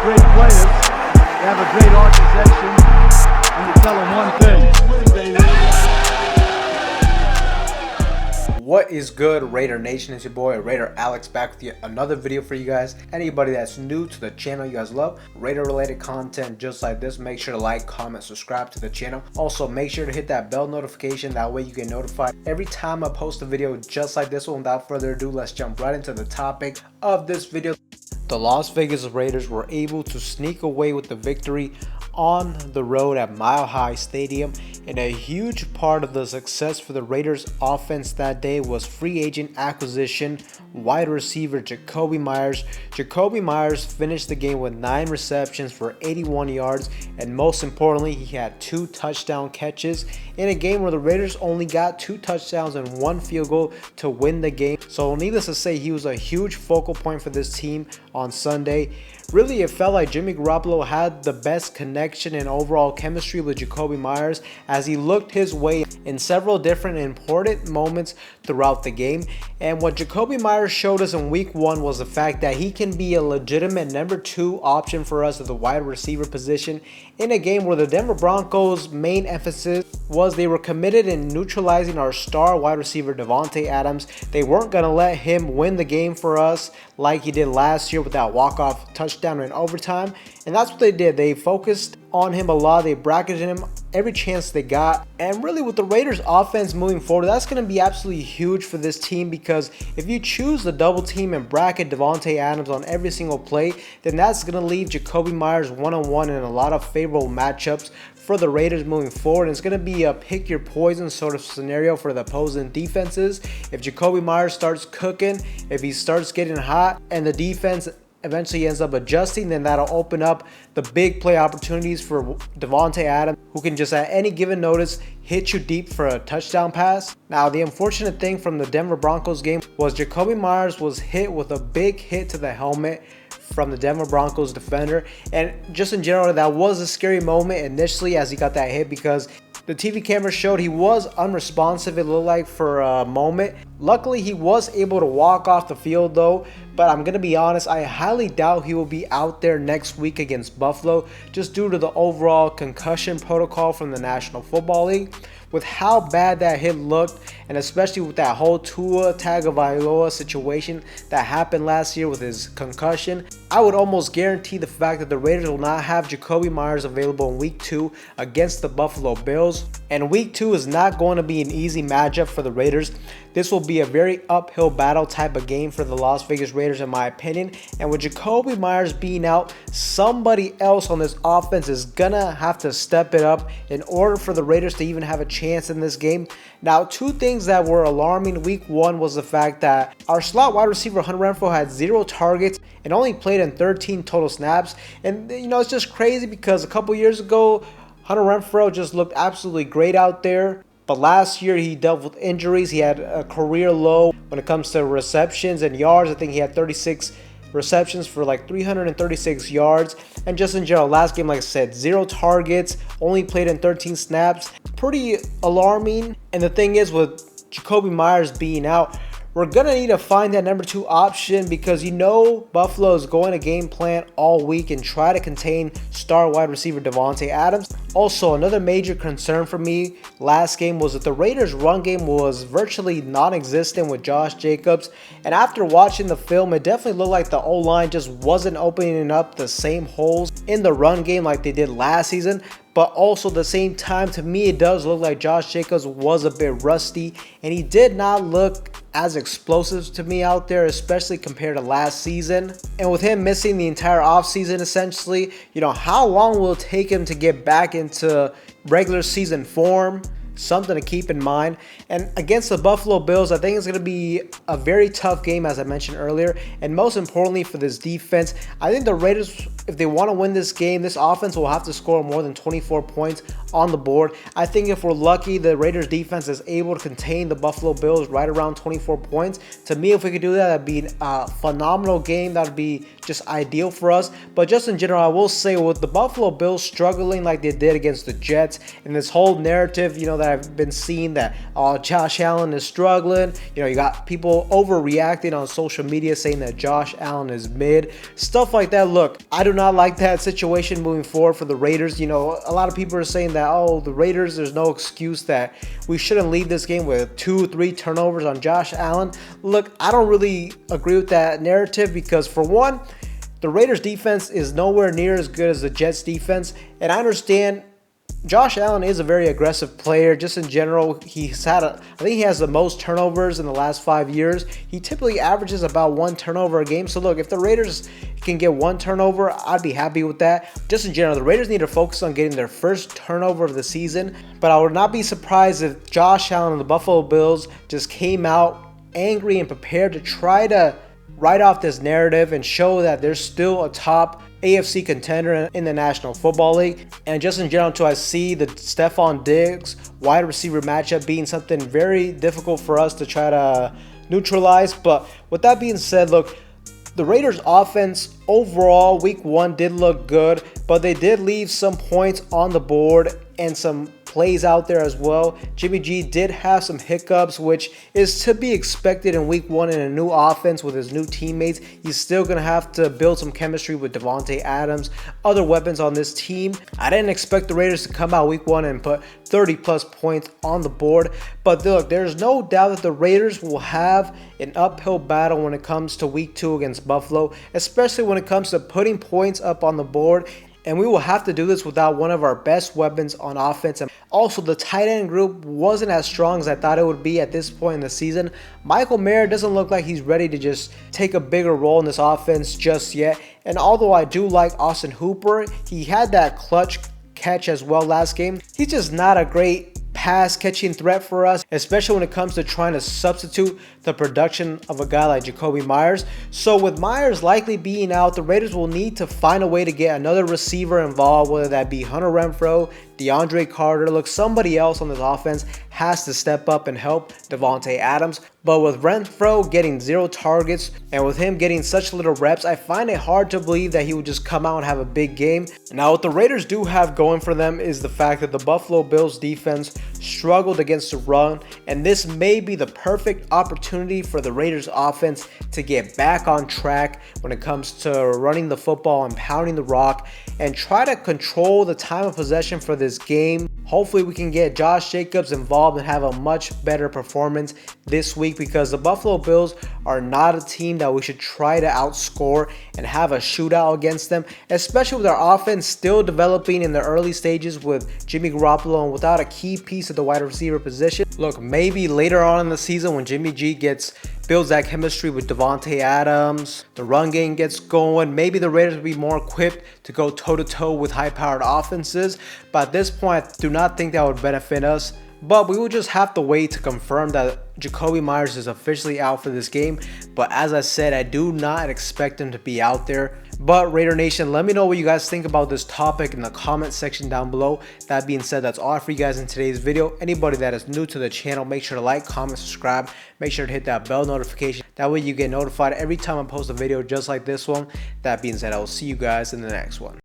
great players, they have a great organization, and you tell them one thing, baby. What is good, Raider Nation? It's your boy Raider Alex back with yet another video for you guys. Anybody that's new to the channel, you guys love Raider related content just like this, make sure to like, comment, subscribe to the channel. Also make sure to hit that bell notification, that way you get notified every time I post a video just like this one. Without further ado, let's jump right into the topic of this video. The Las Vegas Raiders were able to sneak away with the victory on the road at Mile High Stadium, and a huge part of the success for the Raiders offense that day was free agent acquisition wide receiver Jacoby Myers. Jacoby Myers finished the game with 9 receptions for 81 yards, and most importantly, he had 2 touchdown catches in a game where the Raiders only got 2 touchdowns and 1 field goal to win the game. So needless to say, he was a huge focal point for this team on Sunday. Really, it felt like Jimmy Garoppolo had the best connection and overall chemistry with Jacoby Myers as he looked his way in several different important moments throughout the game. And what Jacoby Myers showed us in week 1 was the fact that he can be a legitimate number 2 option for us at the wide receiver position in a game where the Denver Broncos' main emphasis was they were committed in neutralizing our star wide receiver Davante Adams. They weren't going to let him win the game for us like he did last year with that walk-off touchdown in overtime, and that's what they did. They focused on him a lot. They bracketed him every chance they got, and really with the Raiders offense moving forward, that's going to be absolutely huge for this team, because if you choose the double team and bracket Davante Adams on every single play, then that's going to leave Jacoby Myers one-on-one in a lot of favorable matchups for the Raiders moving forward. And it's going to be a pick your poison sort of scenario for the opposing defenses. If Jacoby Myers starts cooking, if he starts getting hot and the defense eventually ends up adjusting, then that'll open up the big play opportunities for Davante Adams, who can just at any given notice hit you deep for a touchdown pass. Now, the unfortunate thing from the Denver Broncos game was Jacoby Myers was hit with a big hit to the helmet from the Denver Broncos defender, and just in general, that was a scary moment initially as he got that hit, because the TV camera showed he was unresponsive, it looked like, for a moment. Luckily, he was able to walk off the field though, but I'm going to be honest, I highly doubt he will be out there next week against Buffalo, just due to the overall concussion protocol from the National Football League. With how bad that hit looked, and especially with that whole Tua Tagovailoa situation that happened last year with his concussion, I would almost guarantee the fact that the Raiders will not have Jacoby Myers available in week 2 against the Buffalo Bills. And week 2 is not going to be an easy matchup for the Raiders. This will be a very uphill battle type of game for the Las Vegas Raiders, in my opinion. And with Jacoby Myers being out, somebody else on this offense is gonna have to step it up in order for the Raiders to even have a chance in this game. Now, 2 things that were alarming week 1 was the fact that our slot wide receiver Hunter Renfrow had 0 targets and only played in 13 total snaps. And you know, it's just crazy because a couple years ago, Hunter Renfrow just looked absolutely great out there. But last year he dealt with injuries. He had a career low when it comes to receptions and yards. I think he had 36 receptions for like 336 yards. And just in general, last game, like I said, 0 targets, only played in 13 snaps. Pretty alarming. And the thing is, with Jacoby Myers being out, we're going to need to find that number 2 option, because you know Buffalo is going to game plan all week and try to contain star wide receiver Davante Adams. Also, another major concern for me last game was that the Raiders' run game was virtually non-existent with Josh Jacobs. And after watching the film, it definitely looked like the O-line just wasn't opening up the same holes in the run game like they did last season. But also at the same time, to me, it does look like Josh Jacobs was a bit rusty, and he did not look as explosive to me out there, especially compared to last season. And with him missing the entire offseason, essentially, you know, how long will it take him to get back into regular season form? Something to keep in mind. And against the Buffalo Bills, I think it's going to be a very tough game, as I mentioned earlier. And most importantly for this defense, I think the Raiders, if they want to win this game, this offense will have to score more than 24 points on the board. I think if we're lucky, the Raiders defense is able to contain the Buffalo Bills right around 24 points. To me, if we could do that, that'd be a phenomenal game. That would be just ideal for us. But just in general, I will say, with the Buffalo Bills struggling like they did against the Jets, and this whole narrative, you know, that I've been seeing that, oh, Josh Allen is struggling. You know, you got people overreacting on social media saying that Josh Allen is mid, stuff like that. Look, I do not like that situation moving forward for the Raiders. You know, a lot of people are saying that, oh, the Raiders, there's no excuse that we shouldn't leave this game with 2-3 turnovers on Josh Allen. Look, I don't really agree with that narrative because, for one, the Raiders defense is nowhere near as good as the Jets defense, and I understand Josh Allen is a very aggressive player. Just in general, I think he has the most turnovers in the last 5 years. He typically averages about 1 turnover a game. So look, if the Raiders can get 1 turnover, I'd be happy with that. Just in general, the Raiders need to focus on getting their first turnover of the season. But I would not be surprised if Josh Allen and the Buffalo Bills just came out angry and prepared to try to write off this narrative and show that they're still a top AFC contender in the National Football League. And just in general, too, I see the Stephon Diggs wide receiver matchup being something very difficult for us to try to neutralize. But with that being said, look, the Raiders offense overall week 1 did look good, but they did leave some points on the board and some plays out there as well. Jimmy G did have some hiccups, which is to be expected in week 1 in a new offense with his new teammates. He's still going to have to build some chemistry with Davante Adams, other weapons on this team. I didn't expect the Raiders to come out week 1 and put 30 plus points on the board, but look, there's no doubt that the Raiders will have an uphill battle when it comes to week 2 against Buffalo, especially when it comes to putting points up on the board. And we will have to do this without one of our best weapons on offense. And also, the tight end group wasn't as strong as I thought it would be at this point in the season. Michael Mayer doesn't look like he's ready to just take a bigger role in this offense just yet. And although I do like Austin Hooper, he had that clutch catch as well last game. He's just not a great pass catching threat for us, especially when it comes to trying to substitute the production of a guy like Jacoby Myers. So with Myers likely being out, the Raiders will need to find a way to get another receiver involved, whether that be Hunter Renfrow, DeAndre Carter. Look, somebody else on this offense has to step up and help Davante Adams. But with Renfrow getting 0 targets and with him getting such little reps, I find it hard to believe that he would just come out and have a big game. Now, what the Raiders do have going for them is the fact that the Buffalo Bills defense struggled against the run, and this may be the perfect opportunity for the Raiders offense to get back on track when it comes to running the football and pounding the rock and try to control the time of possession for this game. Hopefully we can get Josh Jacobs involved and have a much better performance this week, because the Buffalo Bills are not a team that we should try to outscore and have a shootout against them, especially with our offense still developing in the early stages with Jimmy Garoppolo and without a key piece of the wide receiver position. Look, maybe later on in the season when Jimmy G builds that chemistry with Davante Adams, the run game gets going, maybe the Raiders will be more equipped to go toe-to-toe with high-powered offenses. But at this point, I do not think that would benefit us. But we will just have to wait to confirm that Jacoby Myers is officially out for this game. But as I said, I do not expect him to be out there. But Raider Nation, let me know what you guys think about this topic in the comment section down below. That being said, that's all for you guys in today's video. Anybody that is new to the channel, make sure to like, comment, subscribe. Make sure to hit that bell notification. That way you get notified every time I post a video just like this one. That being said, I will see you guys in the next one.